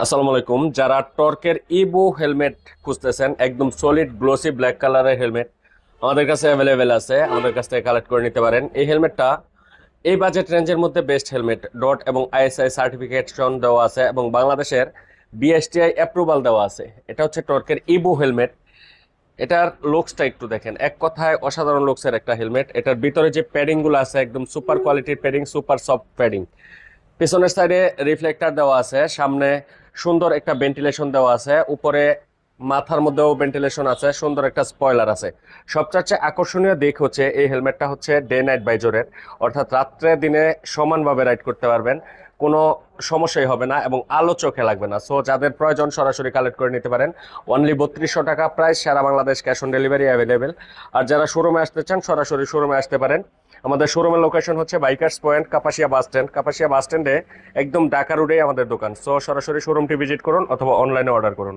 আসসালামু আলাইকুম। যারা টর্কের ইবো হেলমেট খুঁজতেছেন, একদম সলিড গ্লোসি ব্ল্যাক কালারের হেলমেট আমাদের কাছে অ্যাভেলেবেল আছে। আমাদের কাছ থেকে কালেক্ট করে নিতে পারেন। এই হেলমেটটা এই বাজেট রেঞ্জের মধ্যে বেস্ট হেলমেট। ডট এবং আইএসআই সার্টিফিকেশন দেওয়া আছে এবং বাংলাদেশের বিএসটিআই অ্যাপ্রুভাল দেওয়া আছে। এটা হচ্ছে টর্কের ইবো হেলমেট। এটার লুকসটা একটু দেখেন, এক কথায় অসাধারণ লুকসের একটা হেলমেট। এটার ভিতরে যে প্যাডিং গুলো আছে একদম সুপার কোয়ালিটির প্যাডিং, সুপার সফট প্যাডিং। পিছনের সাইডে রিফ্লেক্টর দেওয়া আছে, সামনে সুন্দর একটা ভেন্টিলেশন দেওয়া আছে, উপরে মাথার মধ্যেও ভেন্টিলেশন আছে, সুন্দর একটা স্পয়লার আছে। সবচেয়ে আকর্ষণীয় দিক হচ্ছে এই হেলমেটটা হচ্ছে ডে নাইট বাইজরের, অর্থাৎ রাত্রে দিনে সমানভাবে রাইড করতে পারবেন, কোনো সমস্যাই হবে না এবং আলো চোখে লাগবে না। সো যাদের প্রয়োজন সরাসরি কালেক্ট করে নিতে পারেন। অনলি 3200 টাকা প্রাইস, সারা Bangladesh cash on delivery available. আর যারা শোরুমে আসতে চান সরাসরি শোরুমে আসতে পারেন। আমাদের শোরুমের লোকেশন হচ্ছে bikers point, Kapasia bus stand. Kapasia bus স্ট্যান্ডে একদম ঢাকা রোডেই আমাদের দোকান। সো সরাসরি শোরুমটি ভিজিট করুন অথবা অনলাইনে অর্ডার করুন।